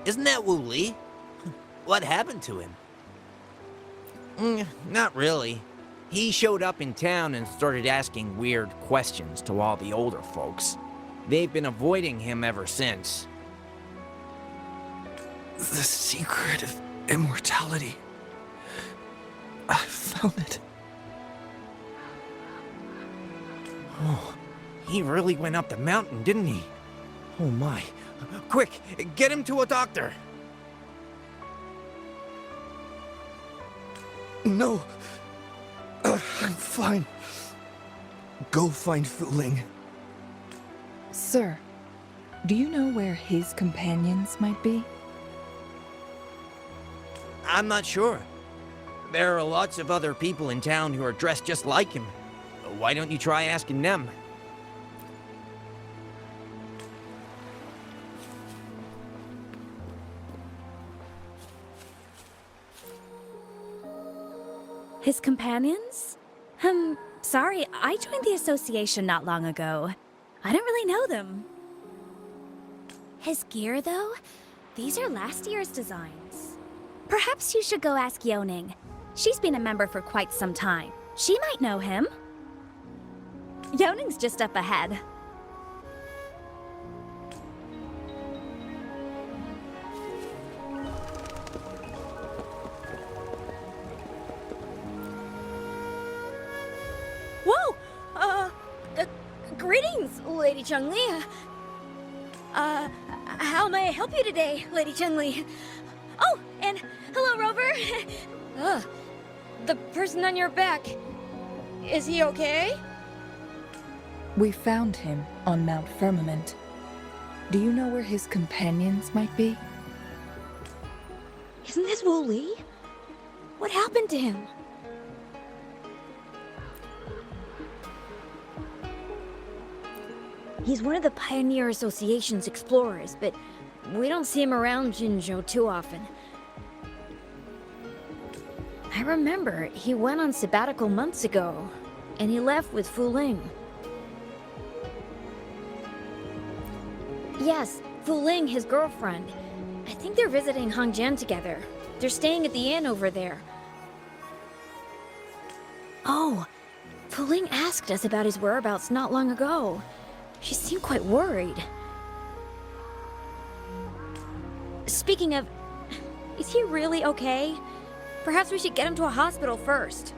Isn't that Wu Li? What happened to him? Not really. He showed up in town and started asking weird questions to all the older folks. They've been avoiding him ever since. The secret of immortality. I found it. Oh, he really went up the mountain, didn't he? Oh my. Quick, get him to a doctor. No. I'm fine. Go find Fu Ling. Sir, do you know where his companions might be? I'm not sure. There are lots of other people in town who are dressed just like him. Why don't you try asking them? His companions? Sorry, I joined the association not long ago. I don't really know them. His gear, though? These are last year's designs. Perhaps you should go ask Yoning. She's been a member for quite some time. She might know him. Yoning's just up ahead. Whoa! Greetings, Lady Changli. How may I help you today, Lady Changli? Oh, and hello, Rover. The person on your back, is he okay? We found him on Mount Firmament. Do you know where his companions might be? Isn't this Wu Li? What happened to him? He's one of the Pioneer Association's explorers, but we don't see him around Jinzhou too often. I remember he went on sabbatical months ago, and he left with Fu Ling. Yes, Fu Ling, his girlfriend. I think they're visiting Hangjian together. They're staying at the inn over there. Oh, Fu Ling asked us about his whereabouts not long ago. She seemed quite worried. Speaking of, is he really okay? Perhaps we should get him to a hospital first.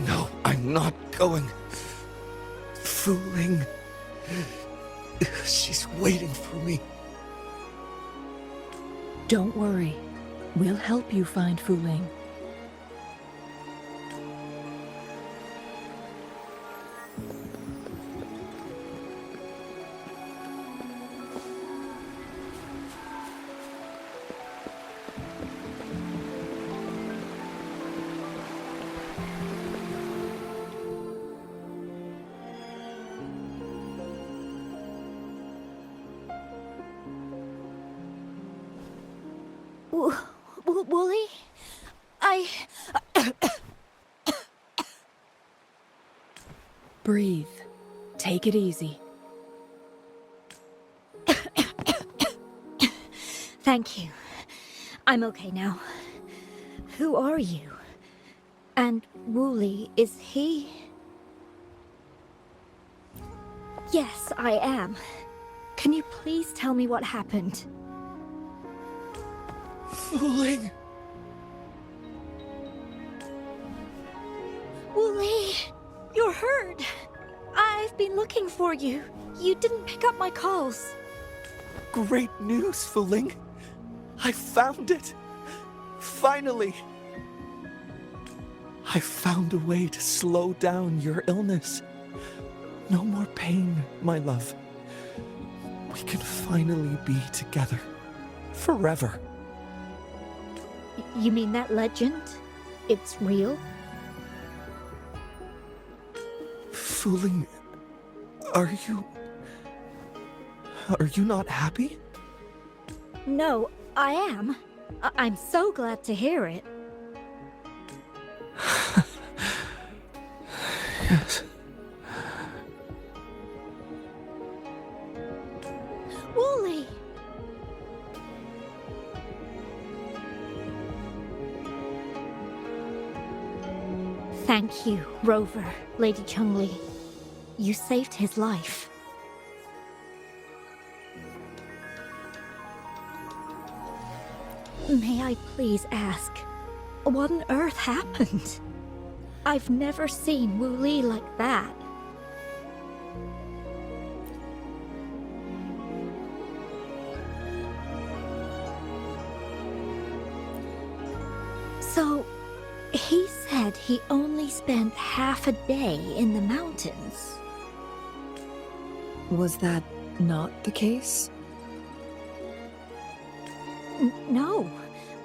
No, I'm not going. Fu Ling. She's waiting for me. Don't worry. We'll help you find Fu Ling. Wooly? Breathe. Take it easy. Thank you. I'm okay now. Who are you? And Wooly, is he? Yes, I am. Can you please tell me what happened? Fu Ling. Wooly, you're hurt. I've been looking for you. You didn't pick up my calls. Great news, Fu Ling. I found it. Finally. I found a way to slow down your illness. No more pain, my love. We can finally be together. Forever. You mean that legend? It's real? Fu Ling, are you not happy? No, I am. I'm so glad to hear it. Yes. Thank you, Rover, Lady Changli. You saved his life. May I please ask, what on earth happened? I've never seen Wu Li like that. So, he said he only spent half a day in the mountains. Was that not the case? No,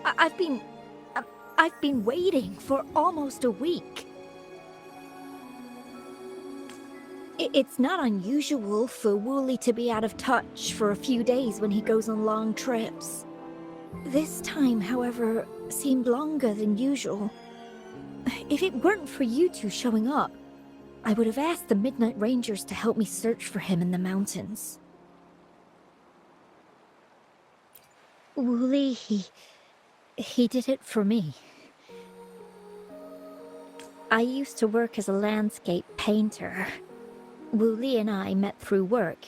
I've been waiting for almost a week. It's not unusual for Wu Li to be out of touch for a few days when he goes on long trips. This time, however, seemed longer than usual. If it weren't for you two showing up, I would have asked the Midnight Rangers to help me search for him in the mountains. Wu Li, he did it for me. I used to work as a landscape painter. Wu Li and I met through work,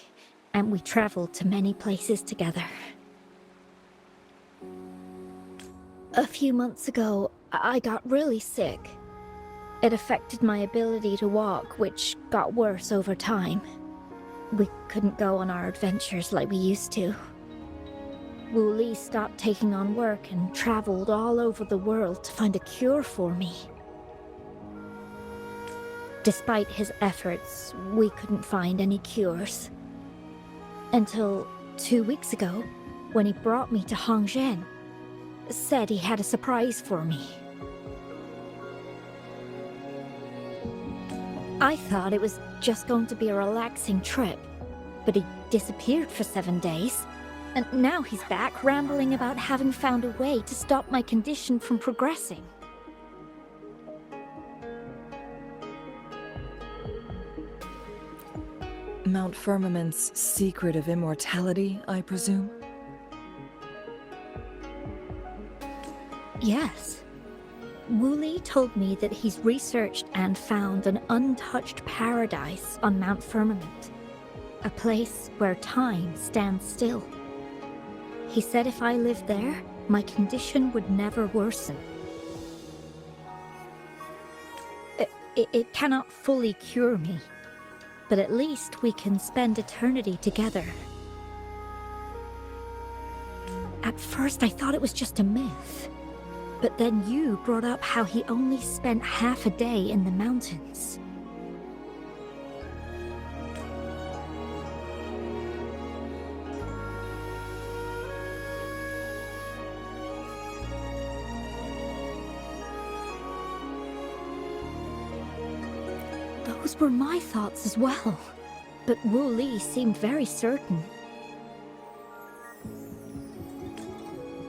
and we traveled to many places together. A few months ago, I got really sick. It affected my ability to walk, which got worse over time. We couldn't go on our adventures like we used to. Wu Li stopped taking on work and traveled all over the world to find a cure for me. Despite his efforts, we couldn't find any cures. Until 2 weeks ago, when he brought me to Hongzhen, said he had a surprise for me. I thought it was just going to be a relaxing trip, but he disappeared for 7 days, and now he's back rambling about having found a way to stop my condition from progressing. Mount Firmament's secret of immortality, I presume? Yes. Wu Li told me that he's researched and found an untouched paradise on Mount Firmament, a place where time stands still. He said if I lived there, my condition would never worsen. It cannot fully cure me, but at least we can spend eternity together. At first I thought it was just a myth. But then you brought up how he only spent half a day in the mountains. Those were my thoughts as well. But Wu Li seemed very certain.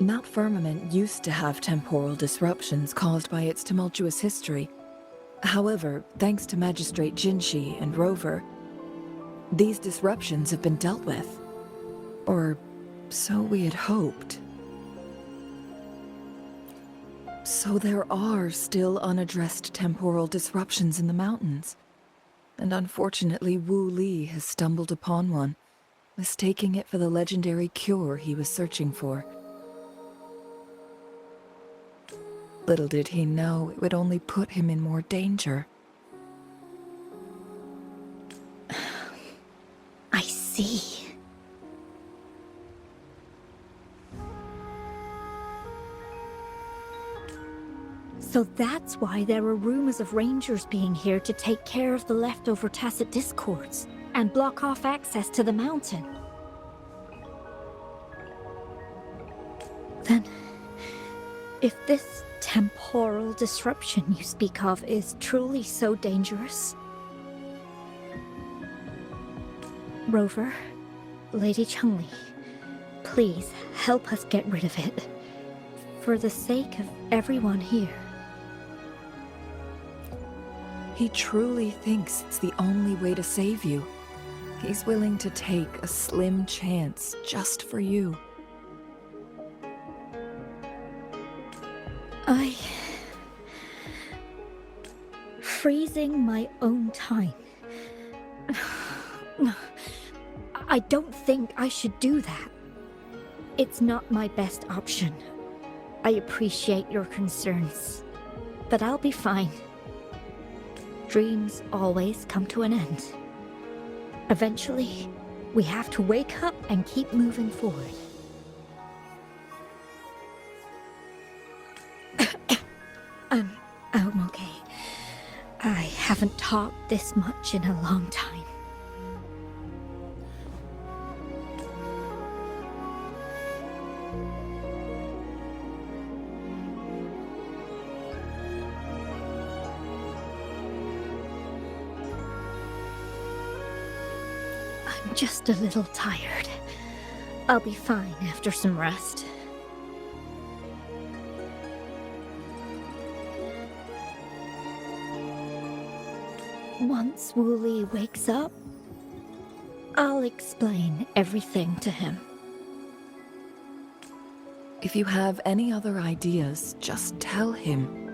Mount Firmament used to have temporal disruptions caused by its tumultuous history. However, thanks to Magistrate Jinshi and Rover, these disruptions have been dealt with. Or so we had hoped. So there are still unaddressed temporal disruptions in the mountains. And unfortunately, Wu Li has stumbled upon one, mistaking it for the legendary cure he was searching for. Little did he know it would only put him in more danger. I see. So that's why there were rumors of rangers being here to take care of the leftover tacit discords and block off access to the mountain. Then, if this temporal disruption you speak of is truly so dangerous, Rover, Lady Changli, please help us get rid of it, for the sake of everyone here. He truly thinks it's the only way to save you. He's willing to take a slim chance just for you. freezing my own time. I don't think I should do that. It's not my best option. I appreciate your concerns, but I'll be fine. Dreams always come to an end. Eventually, we have to wake up and keep moving forward. I'm okay. I haven't talked this much in a long time. I'm just a little tired. I'll be fine after some rest. Once Wooly wakes up, I'll explain everything to him. If you have any other ideas, just tell him.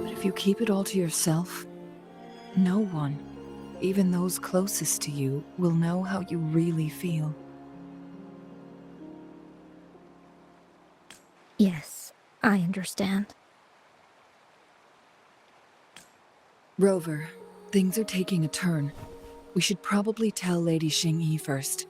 But if you keep it all to yourself, no one, even those closest to you, will know how you really feel. Yes, I understand. Rover, things are taking a turn. We should probably tell Lady Xingyi first.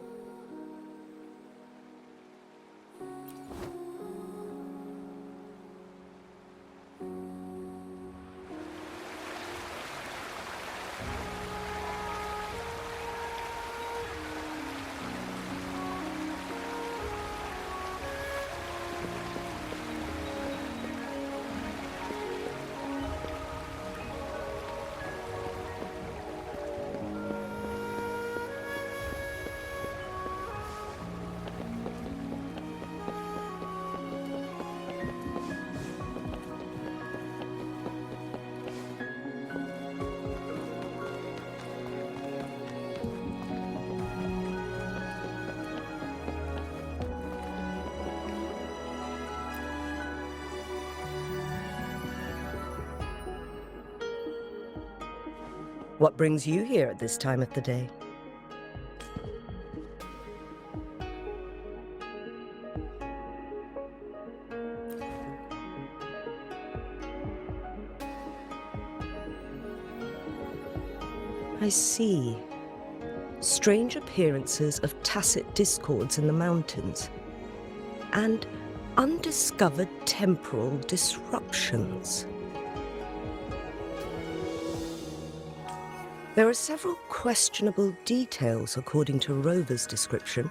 What brings you here at this time of the day? I see. Strange appearances of tacit discords in the mountains, and undiscovered temporal disruptions. There are several questionable details according to Rover's description.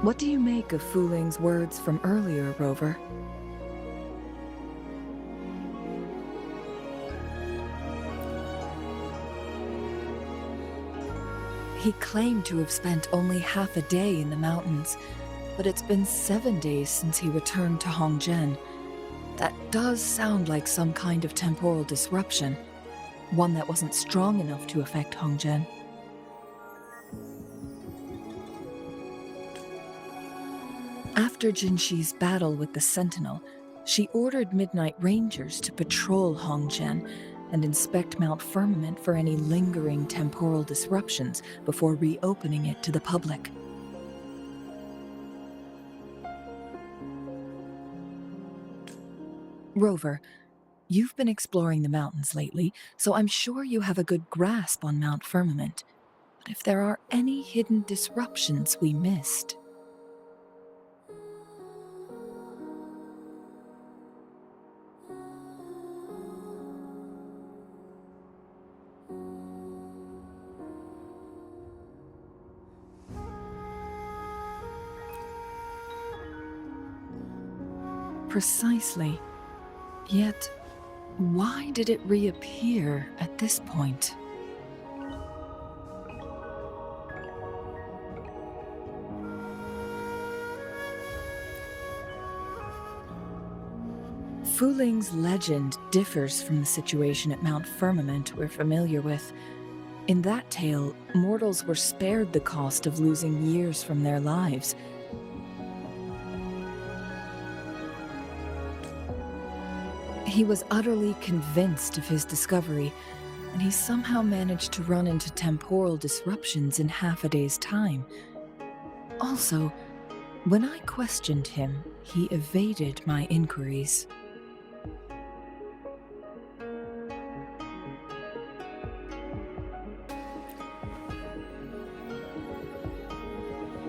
What do you make of Fuling's words from earlier, Rover? He claimed to have spent only half a day in the mountains, but it's been 7 days since he returned to Hongzhen. That does sound like some kind of temporal disruption, one that wasn't strong enough to affect Hongzhen. After Jinxi's battle with the Sentinel, she ordered Midnight Rangers to patrol Hongzhen and inspect Mount Firmament for any lingering temporal disruptions before reopening it to the public. Rover, you've been exploring the mountains lately, so I'm sure you have a good grasp on Mount Firmament. But if there are any hidden disruptions we missed... Precisely. Yet, why did it reappear at this point? Fuling's legend differs from the situation at Mount Firmament we're familiar with. In that tale, mortals were spared the cost of losing years from their lives. He was utterly convinced of his discovery, and he somehow managed to run into temporal disruptions in half a day's time. Also, when I questioned him, he evaded my inquiries.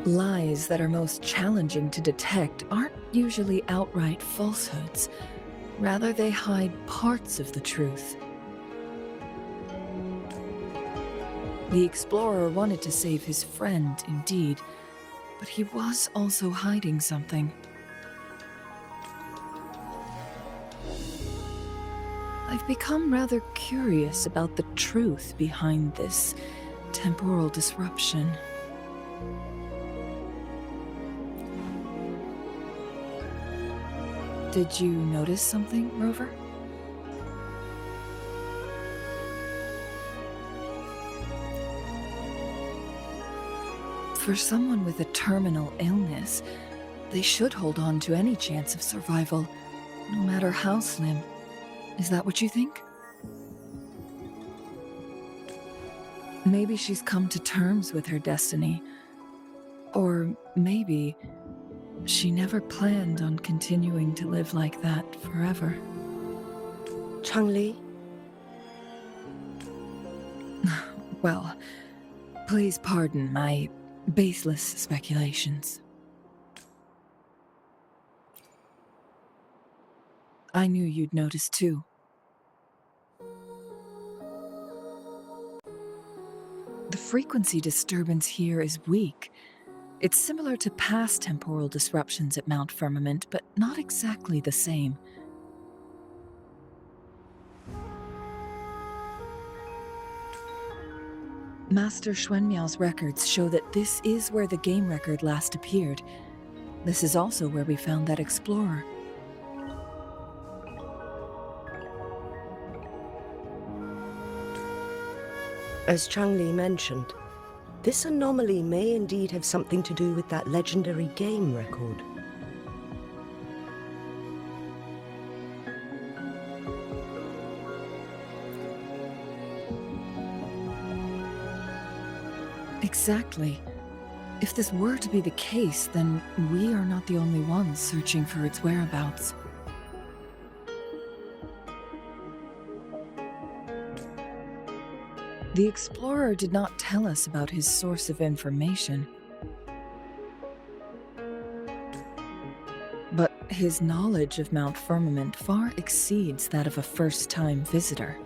Lies that are most challenging to detect aren't usually outright falsehoods. Rather, they hide parts of the truth. The explorer wanted to save his friend, indeed, but he was also hiding something. I've become rather curious about the truth behind this temporal disruption. Did you notice something, Rover? For someone with a terminal illness, they should hold on to any chance of survival, no matter how slim. Is that what you think? Maybe she's come to terms with her destiny. Or maybe she never planned on continuing to live like that forever. Changli? Well, please pardon my baseless speculations. I knew you'd notice too. The frequency disturbance here is weak. It's similar to past temporal disruptions at Mount Firmament, but not exactly the same. Master Xuanmiao's records show that this is where the game record last appeared. This is also where we found that explorer. As Changli mentioned, this anomaly may indeed have something to do with that legendary game record. Exactly. If this were to be the case, then we are not the only ones searching for its whereabouts. The explorer did not tell us about his source of information. But his knowledge of Mount Firmament far exceeds that of a first-time visitor.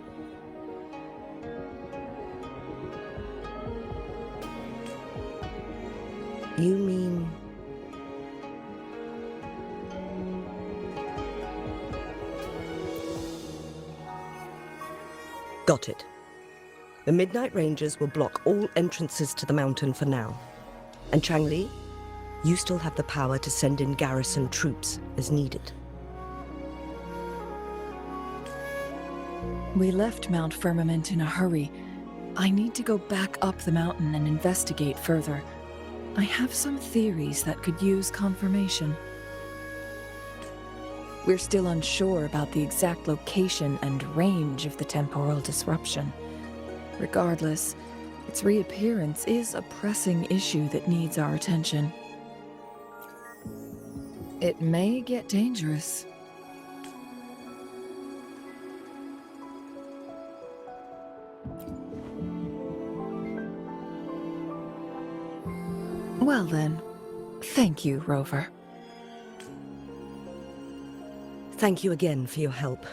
You mean... Got it. The Midnight Rangers will block all entrances to the mountain for now. And Changli, you still have the power to send in garrison troops as needed. We left Mount Firmament in a hurry. I need to go back up the mountain and investigate further. I have some theories that could use confirmation. We're still unsure about the exact location and range of the temporal disruption. Regardless, its reappearance is a pressing issue that needs our attention. It may get dangerous. Well then, thank you, Rover. Thank you again for your help.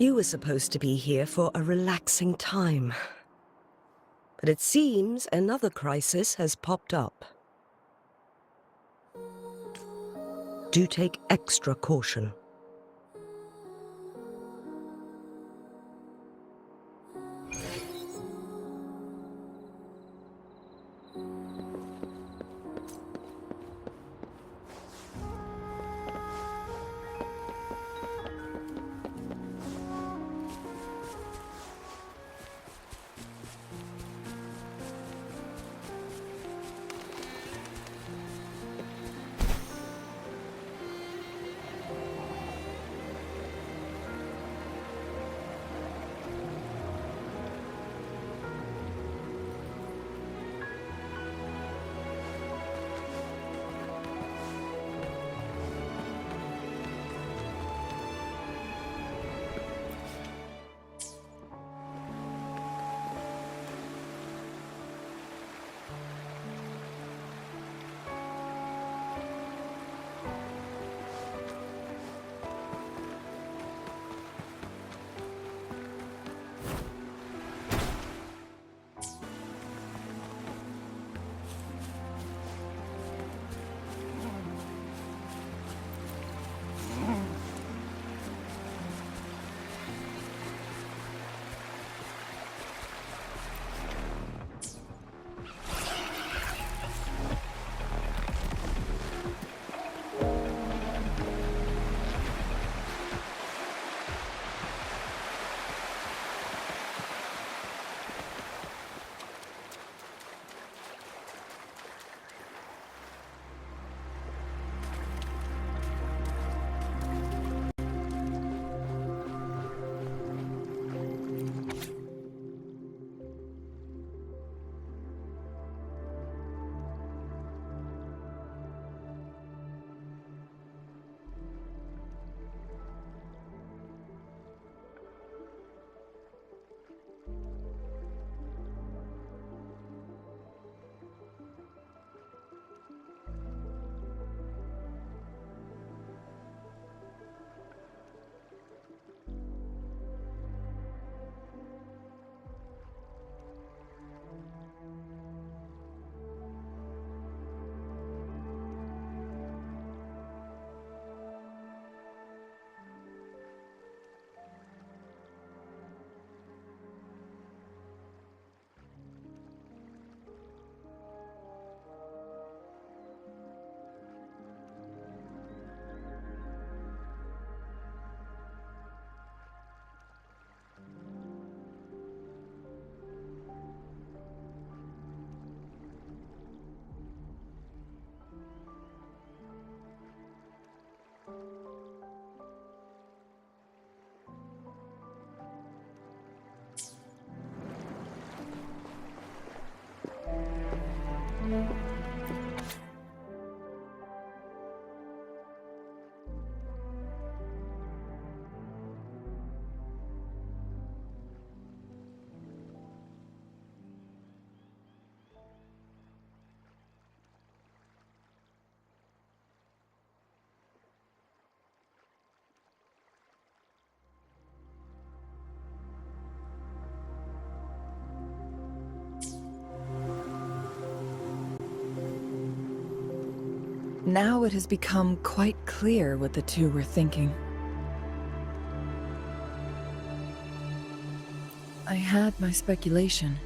You were supposed to be here for a relaxing time. But it seems another crisis has popped up. Do take extra caution. Now it has become quite clear what the two were thinking. I had my speculation.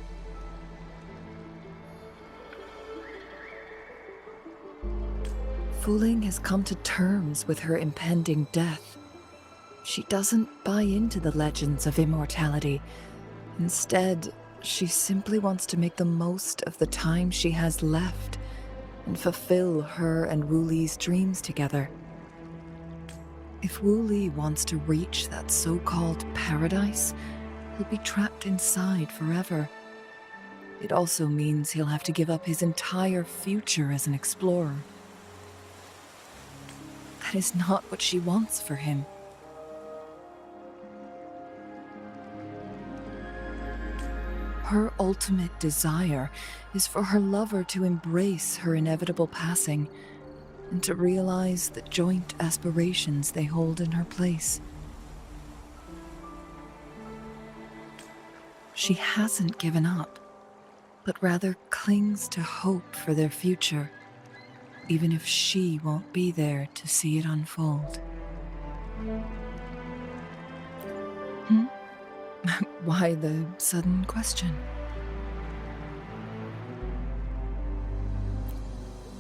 Wuthering has come to terms with her impending death. She doesn't buy into the legends of immortality. Instead, she simply wants to make the most of the time she has left and fulfill her and Wu Li's dreams together. If Wu Li wants to reach that so-called paradise, he'll be trapped inside forever. It also means he'll have to give up his entire future as an explorer. That is not what she wants for him. Her ultimate desire is for her lover to embrace her inevitable passing and to realize the joint aspirations they hold in her place. She hasn't given up, but rather clings to hope for their future, even if she won't be there to see it unfold. Why the sudden question?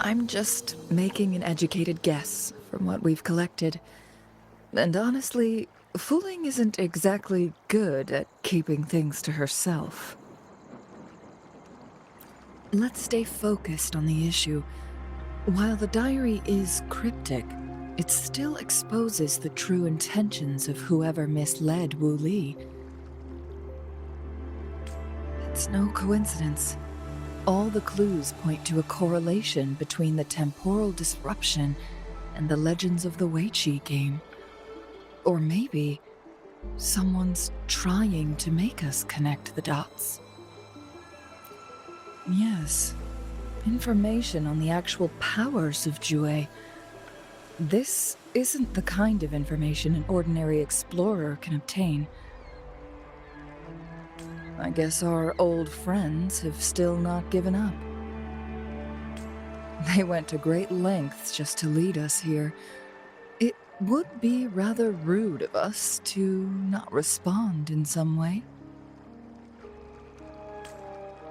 I'm just making an educated guess from what we've collected. And honestly, Wuthering isn't exactly good at keeping things to herself. Let's stay focused on the issue. While the diary is cryptic, it still exposes the true intentions of whoever misled Wu Li. It's no coincidence. All the clues point to a correlation between the temporal disruption and the legends of the Weiqi game. Or maybe someone's trying to make us connect the dots. Yes, information on the actual powers of Jue. This isn't the kind of information an ordinary explorer can obtain. I guess our old friends have still not given up. They went to great lengths just to lead us here. It would be rather rude of us to not respond in some way.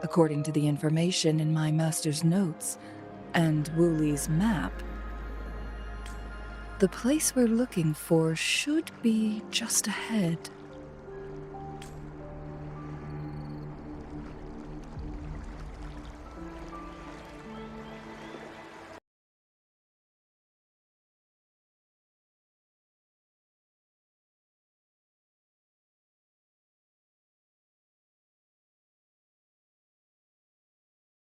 According to the information in my master's notes and Wu Li's map, the place we're looking for should be just ahead.